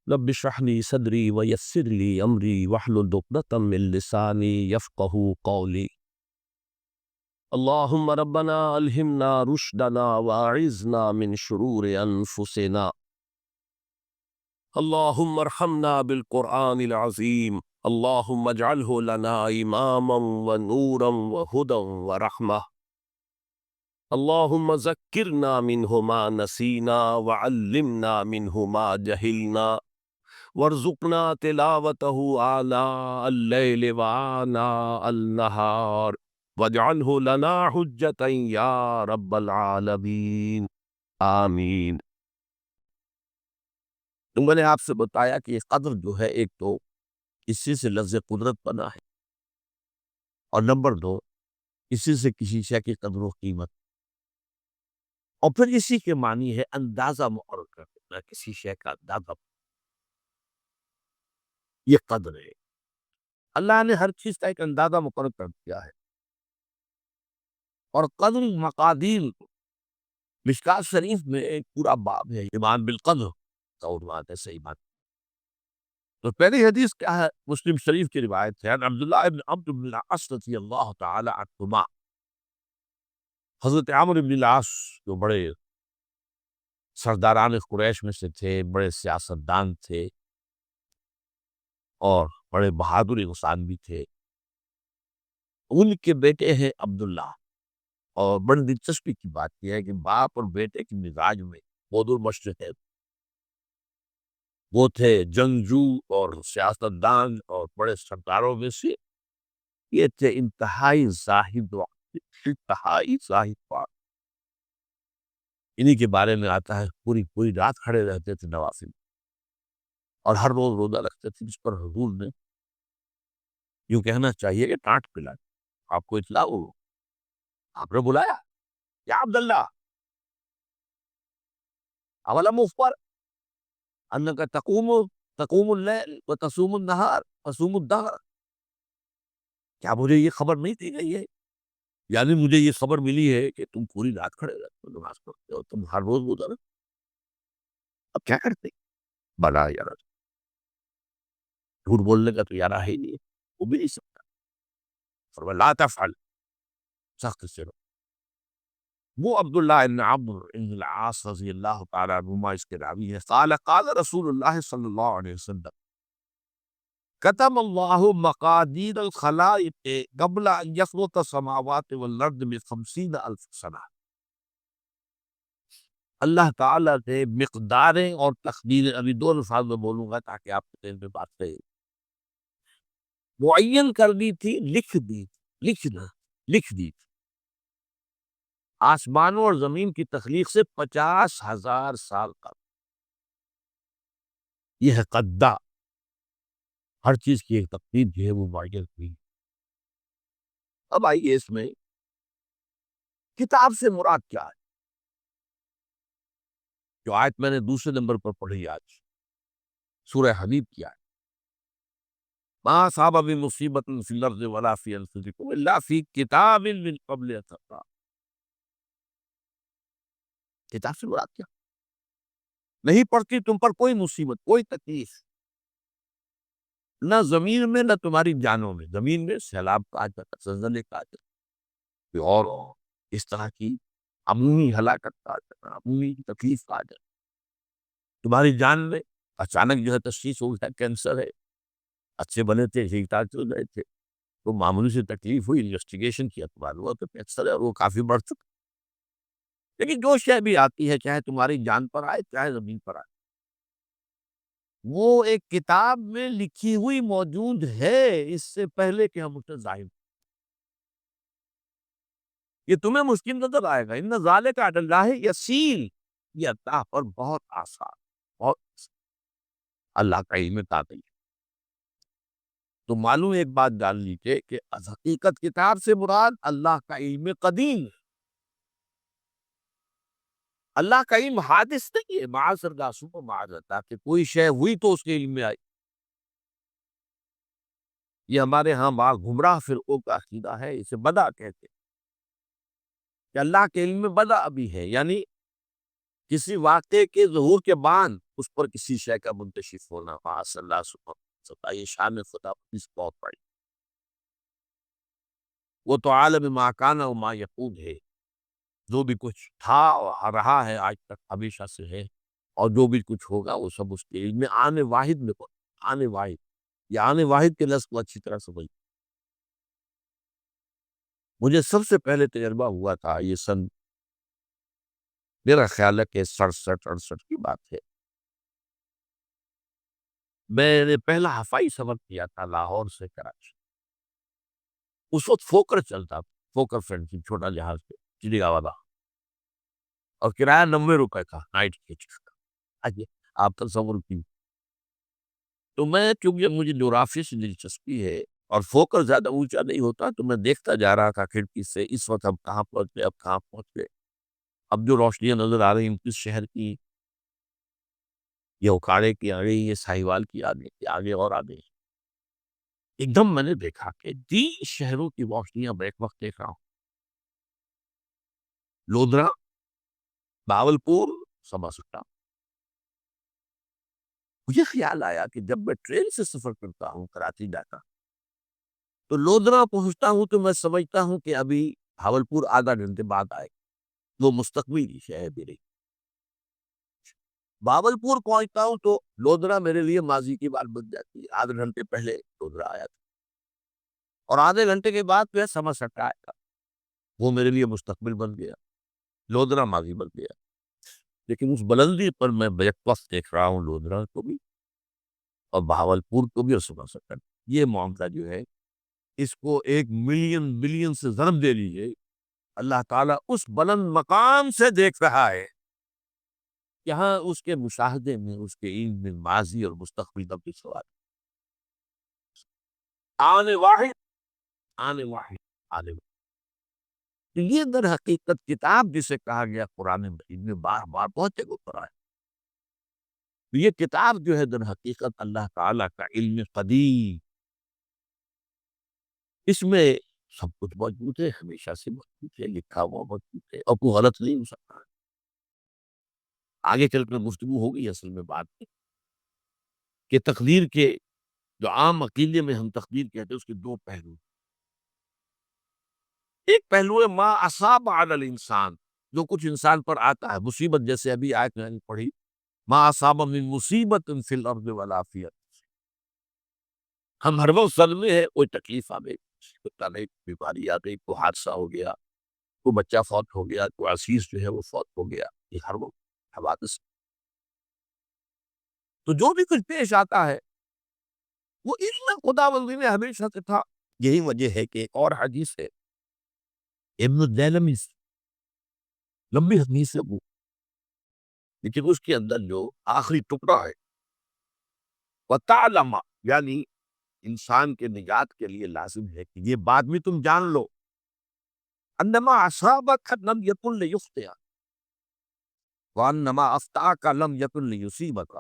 رب اشرح لي صدري ويسر لي امري واحلل عقدة من لساني يفقهوا قولي. اللهم ربنا الهمنا رشدنا واعذنا من شرور انفسنا. اللهم ارحمنا بالقرآن العظيم. اللهم اجعله لنا اماما ونورا وهدى ورحمة. اللهم ذكرنا منه ما نسينا وعلمنا منه ما جهلنا وارزقنا تلاوته آناء الليل وآناء النهار واجعله لنا حجة یا رب العالمین آمین۔ تو میں نے آپ سے بتایا کہ یہ قدر جو ہے، ایک تو اسی سے لفظ قدرت بنا ہے، اور نمبر دو اسی سے کسی شے کی قدر و قیمت، اور پھر اسی کے معنی ہے اندازہ مقرر کر دینا، کسی شے کا اندازہ، یہ قدر ہے۔ اللہ نے ہر چیز کا ایک اندازہ مقرر کر دیا ہے، اور قدر مقادیر، مشکوٰۃ شریف میں ایک پورا باب ہے ایمان بالقدر کا عنوان ہے، صحیح بات۔ تو پہلی حدیث کیا ہے؟ مسلم شریف کی روایت ہے، عبداللہ ابن عمرو بن العاص رضی اللہ تعالی عنہما۔ حضرت عمرو بن العاص جو بڑے سرداران قریش میں سے تھے، بڑے سیاستدان تھے، اور بڑے بہادر انسان بھی تھے، ان کے بیٹے ہیں عبداللہ۔ اور بڑی دلچسپی کی بات یہ ہے کہ باپ اور بیٹے کے مزاج میں بود المشرق ہے، وہ تھے جنگجو اور سیاستدان اور بڑے سرداروں میں سے، یہ تھے انتہائی زاہد و انتہائی زاہد پاک۔ انہی کے بارے میں آتا ہے پوری پوری رات کھڑے رہتے تھے نوافل، اور ہر روز روزہ رکھتے تھے، جس پر حضور نے یوں کہنا چاہیے کہ ٹانٹ پلا دی۔ آپ کو اطلاع ہو، آپ نے بلایا، یا عبداللہ اولم اخبر انک تقوم اللیل وتصوم النہار وتصوم الدہر، کیا مجھے یہ خبر نہیں دی گئی ہے؟ یعنی مجھے یہ خبر ملی ہے کہ تم پوری رات کھڑے رہتے ہو، نماز پڑھتے ہو، تم ہر روز روزہ رکھتے ہو، اب کیا کرتے؟ بلا یار، جھوٹ بولنے کا تو یارہ ہے ہی نہیں ہے، وہ بھی نہیں سکتا۔ فرمایا لا تفعل، سخت سے رہو۔ وہ عبداللہ ابن عمرو بن العاص رضی اللہ تعالیٰ عنہما اس کے راوی ہے، قال قال رسول اللہ صلی اللہ علیہ وسلم کتم اللہ مقادیر الخلائق قبل ان یخلق السماوات والارض ب50 الف سنہ۔ اللہ تعالیٰ نے مقداریں اور تقدیریں، ابھی دو الفاظ میں بولوں گا تاکہ آپ کے ذہن میں بات رہے، معین کر دی تھی، لکھ دی تھی آسمانوں اور زمین کی تخلیق سے 50,000 سال قبل۔ یہ ہے قدہ، ہر چیز کی ایک تقدیر جو ہے وہ معین ہوئی۔ اب آئیے اس میں کتاب سے مراد کیا ہے؟ جو آیت میں نے دوسرے نمبر پر پڑھی آج، سورہ حدید کی آیت، ما اصاب من مصیبت فی الارض ولا فی انفسکم الا فی کتاب من قبل ان تبرأ۔ کتاب سے مراد کیا؟ نہیں پڑتی تم پر کوئی مصیبت، کوئی تکلیف، نہ زمین میں نہ تمہاری جانوں میں۔ زمین میں سیلاب کا آ جاتا، زلزلے کا آ جاتا، اور اس طرح کی عمومی ہلاکت کا آ جاتا، عمومی تکلیف کا آ جاتا۔ تمہاری جان میں اچانک جو ہے تشخیص ہو گیا کینسر ہے، اچھے بنے تھے، ٹھیک ٹھاک چل رہے تھے، تو معمولی سے تکلیف ہوئی، انویسٹیگیشن کیا تو معلوم ہوا کہ کینسر ہے، اور وہ کافی بڑھ چکا۔ لیکن جو شے بھی آتی ہے، چاہے تمہاری جان پر آئے چاہے زمین پر آئے، وہ ایک کتاب میں لکھی ہوئی موجود ہے، اس سے پہلے کہ ہم اسے ظاہر۔ یہ تمہیں مشکل نظر آئے گا، ان ذالک علی اللہ یسیر، یہ اللہ پر بہت آسان، بہت آسان۔ اللہ کا علم کامل ہے۔ تو معلوم ایک بات جان لیجیے کہ از حقیقت کتاب سے مراد اللہ کا علم قدیم ہے۔ اللہ کا علم حادث نہیں ہے، معاذ اللہ ثم معاذ اللہ، کہ کوئی شے ہوئی تو اس کے علم میں آئی۔ یہ ہمارے ہاں بعض گمراہ فرقوں کا عقیدہ ہے، اسے بدع کہتے ہیں، کہ اللہ کے علم میں بدع بھی ہے، یعنی کسی واقعے کے ظہور کے بعد اس پر کسی شے کا منکشف ہونا، معاذ اللہ سبحانہ، یہ شان خدا اس بہت بڑی، وہ تو عالم ما کان و ما یکون ہے، جو بھی کچھ تھا اور رہا ہے آج تک ہمیشہ سے ہے، اور جو بھی کچھ ہوگا وہ سب اس کے علم میں، آنے واحد میں آنے واحد، یہ آنے واحد کے لفظ کو اچھی طرح سمجھ۔ مجھے سب سے پہلے تجربہ ہوا تھا یہ سن، میرا خیال ہے کہ 67 68 کی بات ہے، میں نے پہلا ہفائی سفر کیا تھا لاہور سے کراچی، اس وقت فوکر چلتا تھا، فوکر فرینڈ چھوٹا جہاز پہ چلیگا والا، اور کرایہ 90 روپے کا نائٹ کے کا، آئیے آپ تصور کی۔ تو میں چونکہ مجھے جغرافی سے دلچسپی ہے اور فوکر زیادہ اونچا نہیں ہوتا، تو میں دیکھتا جا رہا تھا کھڑکی سے، اس وقت ہم کہاں پہنچے، اب کہاں پہنچے، اب جو روشنیاں نظر آ رہی ہیں کس شہر کی، یہ اکاڑے کی آ گئی، یہ ساہیوال کی آ گئی، آگے اور آ گئی۔ ایک دم میں نے دیکھا کہ 30 شہروں کی روشنیاں میں ایک وقت دیکھ رہا ہوں، لودھرا، باولپور، سماسٹا۔ مجھے خیال آیا کہ جب میں ٹرین سے سفر کرتا ہوں کراچی جاتا، تو لودھرا پہنچتا ہوں تو میں سمجھتا ہوں کہ ابھی بھاولپور آدھا گھنٹے بعد آئے، وہ مستقبل شہر میری۔ باولپور پہنچتا ہوں تو لودھرا میرے لیے ماضی کی بات بن جاتی ہے، آدھے گھنٹے پہلے لودھرا آیا تھا، اور آدھے گھنٹے کے بعد پھر سماسٹا آئے گا، وہ میرے لیے مستقبل بن گیا، لودھرا ماضی بن گیا۔ لیکن اس بلندی پر میں بیک وقت دیکھ رہا ہوں لودھرا کو بھی اور بہاولپور کو بھی اور سماسٹا۔ یہ معاملہ جو ہے اس کو 1 ملین بلین سے ضرب دے لیجیے، اللہ تعالیٰ اس بلند مقام سے دیکھ رہا ہے، یہاں اس کے مشاہدے میں، اس کے علم میں ماضی اور مستقبل کا بھی سوال، آنے واحد، آنے واحد، آنے واحد۔ تو یہ در حقیقت کتاب جسے کہا گیا قرآن مجید میں بار بار بہت جگہ پر آئے، تو یہ کتاب جو ہے در حقیقت اللہ تعالیٰ کا علم قدیم، اس میں سب کچھ موجود ہے، ہمیشہ سے موجود ہے، لکھا ہوا موجود ہے، اور کوئی غلط نہیں ہو سکتا۔ آگے چل کر گفتگو ہوگی اصل میں بات کہ تقدیر کے جو عام عقیدے میں ہم تقدیر کہتے ہیں، اس کے دو پہلو، ایک پہلو ہے ما اصاب علی الانسان، جو کچھ انسان پر آتا ہے مصیبت، جیسے ابھی آیت میں نے پڑھی، ما اصاب من مصیبت فی الارض ولا فی انفسکم، ہم ہر وقت صدمے ہے، کوئی تکلیف آ گئی، پتہ نہیں بیماری آ گئی، کوئی حادثہ ہو گیا، کوئی بچہ فوت ہو گیا، کوئی عزیز جو ہے وہ فوت ہو گیا، یہ ہر وقت حوادث۔ تو جو بھی کچھ پیش آتا ہے وہ علم خداوندی نے ہمیشہ سے تھا۔ یہی وجہ ہے کہ ایک اور حدیث ہے، ابن الدیلمی سے، لمبی حدیث ہے وہ، لیکن اس کے اندر جو آخری ٹکڑا ہے، وَتَعْلَمَ، یعنی انسان کے نجات کے لیے لازم ہے کہ یہ بات بھی تم جان لو، انما اصابک لم یکن لیخطئ، وانما اخطأک لم یکن لیصیبک،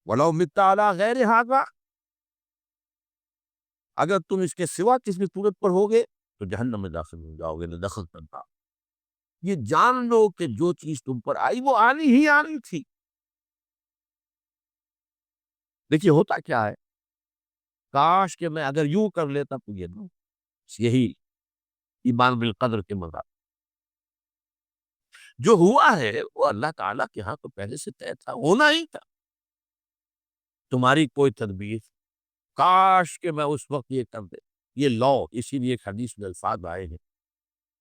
ولو مت علی غیر ھذا، اگر تم اس کے سوا کسی صورت پر ہوگے تو جہنم میں داخل ہو جاؤ گے، نہ دخل کرتا۔ یہ جان لو کہ جو چیز تم پر آئی وہ آنی ہی آنی تھی۔ دیکھیے ہوتا کیا ہے، کاش کہ میں اگر یوں کر لیتا تو یہ نہ، یہی ایمان بالقدر کے مذاق، جو ہوا ہے وہ اللہ تعالیٰ کے ہاں تو پہلے سے طے تھا، ہونا ہی تھا، تمہاری کوئی تدبیر، کاش کہ میں اس وقت یہ کر دے، یہ لو، اسی لیے ایک حدیث میں الفاظ آئے ہیں،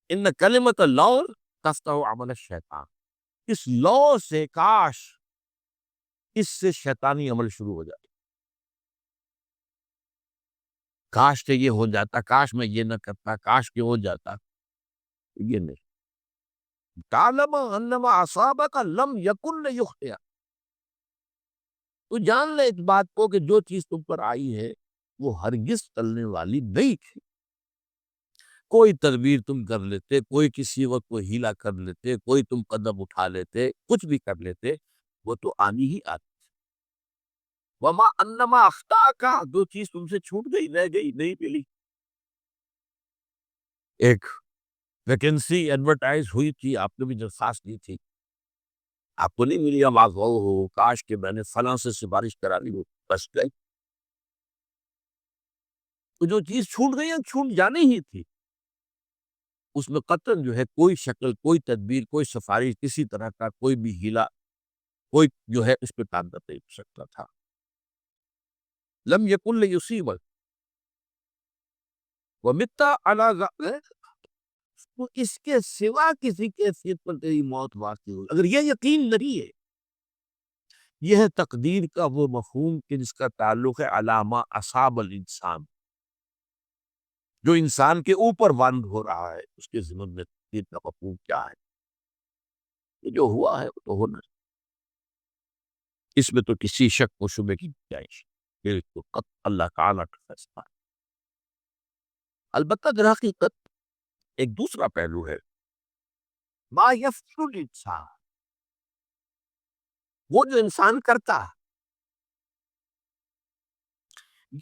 ان کلمۃ اللو تفتح عمل الشیطان، اس لو سے کاش، اس سے شیطانی عمل شروع ہو جائے، کاش کہ یہ ہو جاتا، کاش میں یہ نہ کرتا، کاش کہ ہو جاتا، یہ نہیں۔ تعلم انما اصابک لم یکن لیخطئ، تو جان لے اس بات کو کہ جو چیز تم پر آئی ہے وہ ہرگز ٹلنے والی نہیں تھی، کوئی تدبیر تم کر لیتے، کوئی کسی وقت کوئی ہیلا کر لیتے، کوئی تم قدم اٹھا لیتے، کچھ بھی کر لیتے، وہ تو آنی ہی آتی۔ وما انما اخطاک، جو چیز تم سے چھوٹ گئی، رہ گئی، نہیں ملی، ایک ویکنسی ایڈورٹائز ہوئی تھی، آپ نے بھی درخواست دی تھی، آپ کو نہیں ملی، اب آپ ہو کاش کہ میں نے فلاں سے سفارش کرا لی ہو، بس گئی۔ تو جو چیز چھوٹ گئی چھوٹ جانی ہی تھی، اس میں قطعاً جو ہے کوئی شکل، کوئی تدبیر، کوئی سفارش، کسی طرح کا کوئی بھی ہیلا، کوئی جو ہے اس پہ کام نہیں ہو سکتا تھا۔ لم یکن لیصیبک ومت علی تو اس کے سوا کسی کیفیت پر تیری موت واقع ہوئی، اگر یہ یقین نہیں ہے، یہ ہے تقدیر کا وہ مفہوم کہ جس کا تعلق ہے علامہ اصاب الانسان، جو انسان کے اوپر وارد ہو رہا ہے، اس کے ضمن میں تقدیر کا مفہوم کیا ہے؟ یہ جو ہوا ہے وہ تو ہونا ہے، اس میں تو کسی شک و شبے کی گنجائش نہیں، تو قط اللہ تعالیٰ کا فیصلہ ہے۔ البتہ در حقیقت ایک دوسرا پہلو ہے، ما یفعل الانسان، وہ جو انسان کرتا ہے،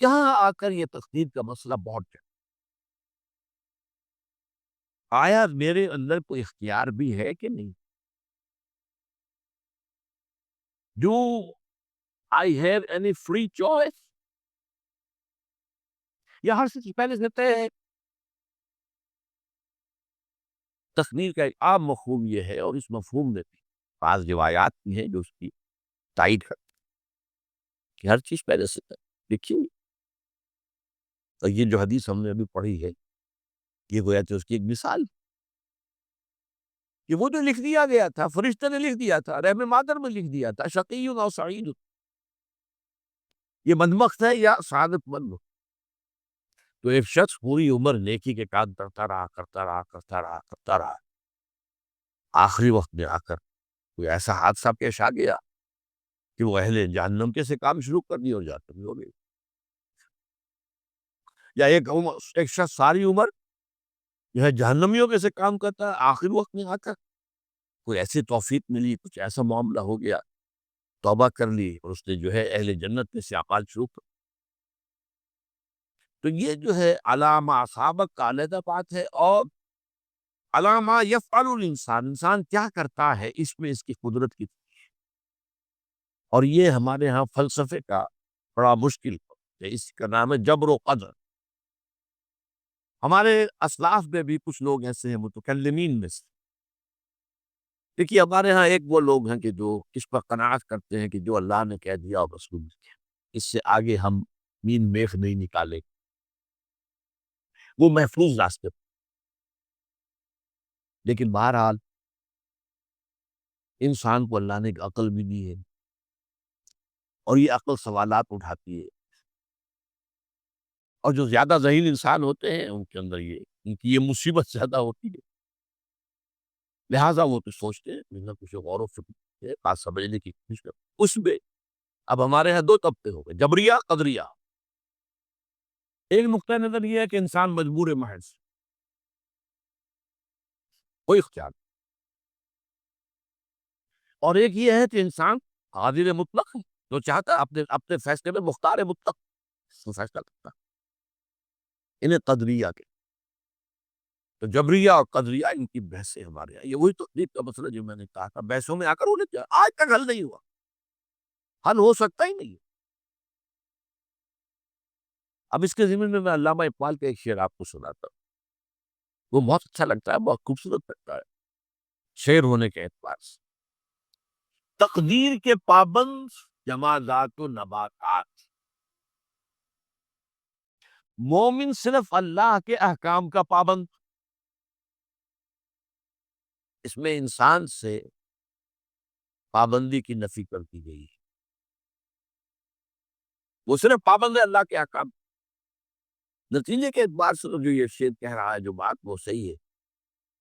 یہاں آ کر یہ تقدیر کا مسئلہ بہت ہے۔ آیا میرے اندر کوئی اختیار بھی ہے کہ نہیں؟ Do I have any free choice? یا ہر چیز پہلے سے طے ہے؟ تقدیر کا ایک عام مفہوم یہ ہے، اور اس مفہوم میں بھی بعض روایات بھی ہیں جو اس کی تائید کرتی ہیں کہ ہر چیز پہلے سے طے ہے۔ دیکھیے، اور یہ جو حدیث ہم نے ابھی پڑھی ہے، یہ گویا کہ اس کی ایک مثال، کہ وہ جو لکھ دیا گیا تھا، فرشتے نے لکھ دیا تھا، رحم مادر میں لکھ دیا تھا، شقی و سعید، یہ بدبخت ہے یا سعادت مند۔ تو ایک شخص پوری عمر نیکی کے کام کرتا رہا، کرتا رہا، کرتا رہا، کرتا رہا، آخری وقت میں آ کر کوئی ایسا حادثہ پیش آ گیا کہ وہ اہل جہنم کے سے کام شروع کر دیا اور جہنمی ہو گئی۔ یا ایک شخص ساری عمر جو ہے جہنمیوں کے سے کام کرتا ہے، آخری وقت میں آ کر کوئی ایسی توفیق ملی، کچھ ایسا معاملہ ہو گیا، توبہ کر لی اور اس نے جو ہے اہل جنت میں سے اعمال شروع کر۔ تو یہ جو ہے علامہ سابق کا علیحدہ بات ہے، اور علامہ یفعل الانسان، انسان کیا کرتا ہے، اس میں اس کی قدرت کی، اور یہ ہمارے ہاں فلسفے کا بڑا مشکل ہے، اس کا نام ہے جبر و قدر۔ ہمارے اسلاف میں بھی کچھ لوگ ایسے ہیں متکلمین میں سے، دیکھیے ہمارے ہاں ایک وہ لوگ ہیں کہ جو اس پر قناعت کرتے ہیں کہ جو اللہ نے کہہ دیا اور رسول نے کہا، اس سے آگے ہم مین میخ نہیں نکالے، وہ محفوظ راستے پر۔ لیکن بہرحال انسان کو اللہ نے ایک عقل بھی دی ہے، اور یہ عقل سوالات اٹھاتی ہے، اور جو زیادہ ذہین انسان ہوتے ہیں ان کے اندر ان کی یہ مصیبت زیادہ ہوتی ہے، لہٰذا وہ تو سوچتے ہیں، کچھ نہ کچھ غور و فکر سے بات سمجھنے کی کوشش کرتے۔ اس میں اب ہمارے یہاں دو طبقے ہو گئے، جبریہ، قدریہ۔ ایک نقطہ نظر یہ ہے کہ انسان مجبور محض، کوئی اختیار نہیں، اور ایک یہ ہے کہ انسان قادر مطلق ہے، جو چاہتا ہے اپنے اپنے فیصلے میں مختار مطلق وہ فیصلہ کرتا ہے۔ انہیں قدریہ کے، تو جبریہ اور قدریہ ان کی بحثیں ہمارے یہاں، یہ وہی تقدیر کا مسئلہ جو میں نے کہا تھا، بحثوں میں آ کر انہیں آج تک حل نہیں ہوا، حل ہو سکتا ہی نہیں۔ اب اس کے ضمن میں علامہ اقبال کا ایک شعر آپ کو سناتا ہوں، وہ بہت اچھا لگتا ہے، بہت خوبصورت لگتا ہے شعر ہونے کے اعتبار سے۔ تقدیر کے پابند جمادات و نباتات، مومن صرف اللہ کے احکام کا پابند، اس میں انسان سے پابندی کی نفی کر دی گئی ہے، وہ صرف پابند ہے اللہ کے احکام۔ نتیجے کے اعتبار سے تو جو یہ شعر کہہ رہا ہے، جو بات وہ صحیح ہے،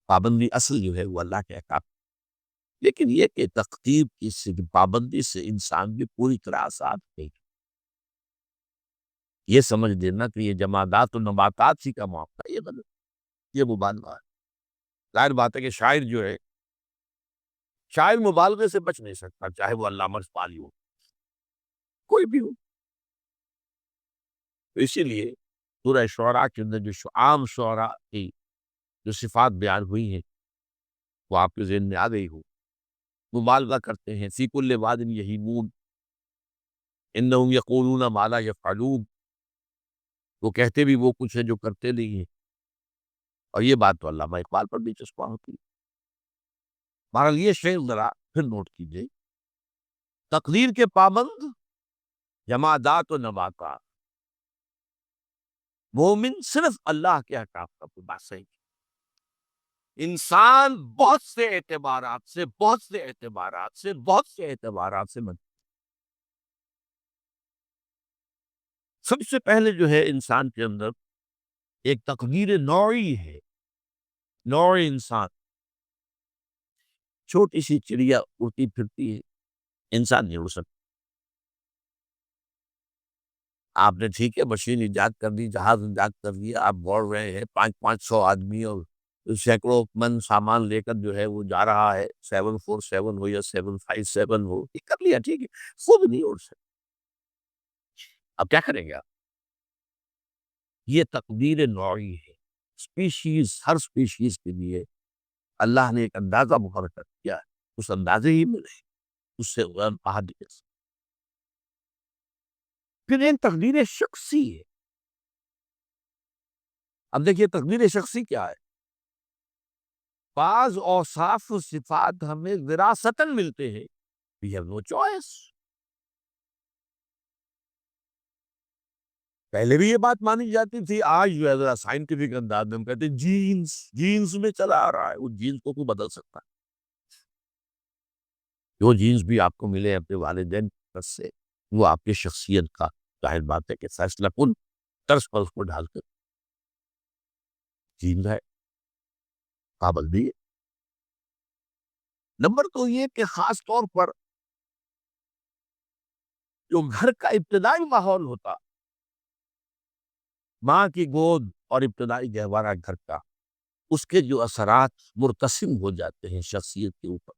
پابندی اصل جو ہے وہ اللہ کے احکام، لیکن یہ کہ تقدیر کی پابندی سے انسان بھی پوری طرح آزاد نہیں، یہ سمجھ لینا کہ یہ جمادات و نباتات ہی کا معاملہ، یہ غلط، یہ مبالغہ ہے۔ ظاہر بات ہے کہ شاعر جو ہے، شاعر مبالغے سے بچ نہیں سکتا، چاہے وہ علامہ اقبال ہو، کوئی بھی ہو۔ تو اسی لیے سورہ شعراء کے اندر جو عام شعراء کی جو صفات بیان ہوئی ہیں وہ آپ کے ذہن میں آ گئی ہو، مبالغہ کرتے ہیں، فی کل واد یہیمون، انہم یقولون ما لا یفعلون، وہ کہتے بھی وہ کچھ ہے جو کرتے نہیں ہیں، اور یہ بات تو علامہ اقبال پر بھی چسپاں ہوتی ہے۔ بہرحال یہ شعر ذرا پھر نوٹ کیجئے، تقدیر کے پابند جمادات و نباتات، مومن صرف اللہ کے احکام کا پابند ہے۔ انسان بہت سے اعتبارات سے سب سے پہلے جو ہے انسان کے اندر ایک تقدیر نوعی ہے، نوع انسان، چھوٹی سی چڑیا اڑتی پھرتی ہے، انسان نہیں اڑ سکتا۔ آپ نے ٹھیک ہے مشین ایجاد کر دی، جہاز ایجاد کر دیا، آپ بڑھ رہے ہیں 500 آدمی اور سینکڑوں من سامان لے کر جو ہے وہ جا رہا ہے، 747 ہو یا 757 ہو، یہ کر لیا ٹھیک ہے، خود نہیں اڑ سکتا۔ اب کیا کریں گے آپ؟ یہ تقدیر نوعی ہے، اسپیشیز، ہر اسپیشیز کے لیے اللہ نے ایک اندازہ مقرر کر دیا ہے، اس اندازے ہی میں رہے، اس سے غیر احادی۔ پھر ایک تقدیر شخصی ہے۔ اب دیکھیے تقدیر شخصی کیا ہے؟ بعض اوصاف و صفات ہمیں وراثتاً ملتے ہیں، we have no choice۔ پہلے بھی یہ بات مانی جاتی تھی، آج جو ہے ذرا سائنٹیفک انداز میں ہم کہتے ہیں جینز میں چلا آ رہا ہے، وہ جینز کو کوئی بدل سکتا ہے؟ جو جینز بھی آپ کو ملے اپنے والدین کی طرف سے، وہ آپ کی شخصیت کا ظاہر بات ہے کہ فیصلہ کن طرز پر اس کو ڈال کر جین ہے، پابندی ہے۔ نمبر تو یہ کہ خاص طور پر جو گھر کا ابتدائی ماحول ہوتا، ماں کی گود اور ابتدائی گہوارہ گھر کا، اس کے جو اثرات مرتسم ہو جاتے ہیں شخصیت کے اوپر،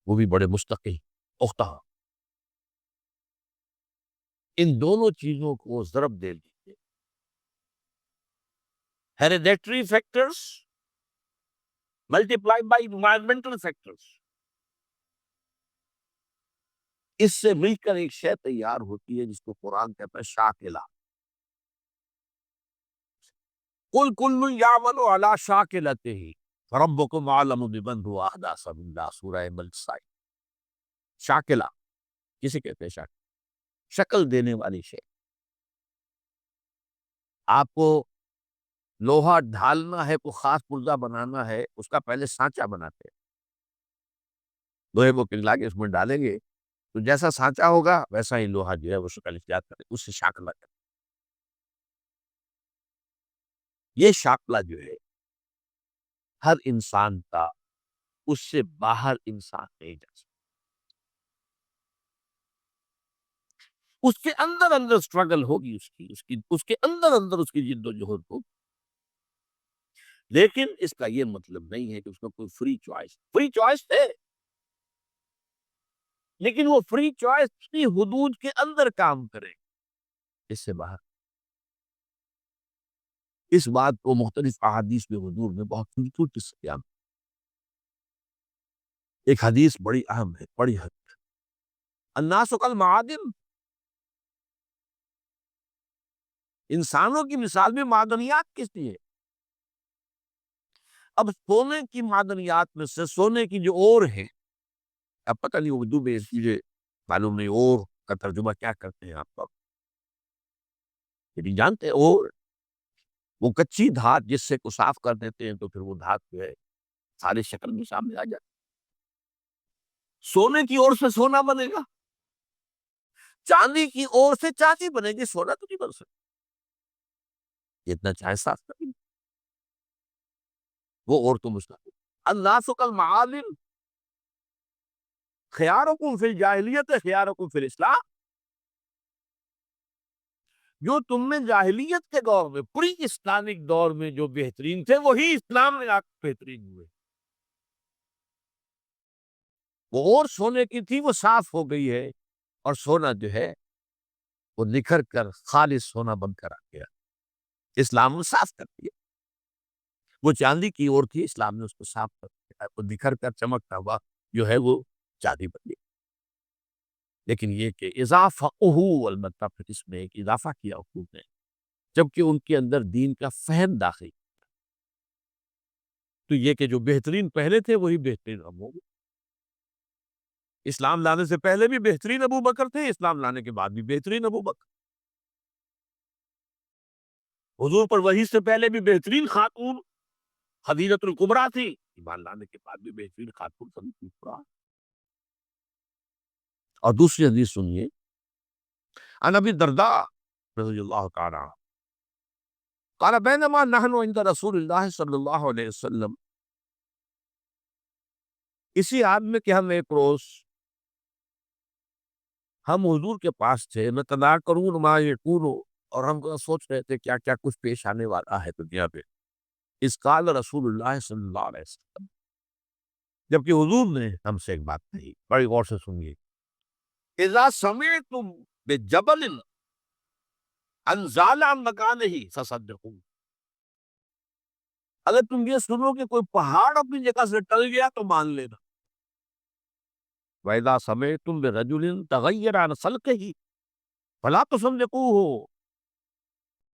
وہ بھی بڑے مستقل پختہ۔ ان دونوں چیزوں کو ضرب دے دیجیے، hereditary factors multiply by environmental factors, اس سے مل کر ایک شے تیار ہوتی ہے جس کو قرآن کہتا ہے شاکلہ۔ قل کل یعمل علی شاکلتہ فربکم اعلم بمن هو اہدی سبیلا، سورہ ملک سائے۔ شاکلہ کسے کہتے ہیں؟ شکل دینے والی شے۔ آپ کو لوہا ڈھالنا ہے، کوئی خاص پرزہ بنانا ہے، اس کا پہلے سانچہ بناتے ہیں، لوہے کو پگھلا کے اس میں ڈالیں گے تو جیسا سانچہ ہوگا ویسا ہی لوہا جو ہے وہ شکل اختیار کرے، اس سے شاکلہ کرے۔ یہ شاکلہ جو ہے ہر انسان کا، اس سے باہر انسان نہیں جا سکتا، اس کے اندر اندر سٹرگل ہوگی، اس کے اندر اندر اس کی جد و جہد ہوگی، لیکن اس کا یہ مطلب نہیں ہے کہ اس کا کوئی فری چوائس ہے، لیکن وہ فری چوائس کی حدود کے اندر کام کرے، اس سے باہر۔ اس بات کو مختلف احادیث میں حضور نے بہت خوبصورتی سے بیان کیا۔ ایک حدیث بڑی اہم ہے، بڑی حد الناس کالمعادن، انسانوں کی مثال میں معدنیات کس لیے؟ اب سونے کی معدنیات میں سے سونے کی جو اور ہے، اب پتہ نہیں اردو میں اس لیے معلوم نہیں اور کا ترجمہ کیا کرتے ہیں آپ لوگ، لیکن جانتے ہیں اور وہ کچی دھات جس سے کو صاف کر دیتے ہیں تو پھر وہ دھات جو ہے سارے شکل میں سامنے آ جاتی۔ سونے کی اور سے سونا بنے گا، چاندی کی اور سے چاندی بنے گی، سونا تو نہیں بن سکتا، اتنا چاہے صاف کر لیں، وہ اور تو مستقل۔ الناس کالمعادن خیارکم فی الجاہلیت خیارکم فی الاسلام، جو تم میں جاہلیت کے دور میں، پری اسلامک دور میں جو بہترین تھے وہی اسلام میں آ کر بہترین ہوئے۔ وہ اور سونے کی تھی وہ صاف ہو گئی ہے، اور سونا جو ہے وہ نکھر کر خالص سونا بن کر آ گیا، اسلام نے صاف کر دیا۔ وہ چاندی کی اور تھی، اسلام نے اس کو صاف کر دیا، وہ بکھر کر چمکتا ہوا جو ہے وہ چاندی بن گئی۔ لیکن یہ کہ اضافہ البتہ پھر اس میں ایک اضافہ کیا حقوق نے، جبکہ ان کے اندر دین کا فہم داخل، تو یہ کہ جو بہترین پہلے تھے وہی بہترین اب ہو گئے۔ اسلام لانے سے پہلے بھی بہترین ابو بکر تھے، اسلام لانے کے بعد بھی بہترین ابو بکر۔ حضور پر وحی سے پہلے بھی بہترین خاتون خدیجۃ الکبریٰ تھی، ایمان لانے کے بعد بھی بہترین خاتون خدیجۃ الکبریٰ۔ اور دوسری حدیث سنیے، عن ابی الدرداء رضی اللہ تعالی عنہ قال بینما نحن عند رسول اللہ صلی اللہ علیہ وسلم، اسی حال میں کہ ہم ایک روز ہم حضور کے پاس تھے، نتذاکرون ما یکون، اور ہم سوچ رہے تھے کیا کیا کچھ پیش آنے والا ہے دنیا پہ۔ اس قال رسول اللہ صلی اللہ علیہ وسلم، جبکہ حضور نے ہم سے ایک بات کہی، بڑی غور سے سنیے، اذا سمعتم بجبل انزال عن مکانہ فصدقوه، اگر تم یہ سنو کہ کوئی پہاڑ اپنی جگہ سے ٹل گیا تو مان لینا۔ وَإِذَا سَمِعْتُمْ بِرَجُلٍ تَغَيَّرَ عَنْ خَلْقِهِ فَلَا تُصَدِّقُوهُ،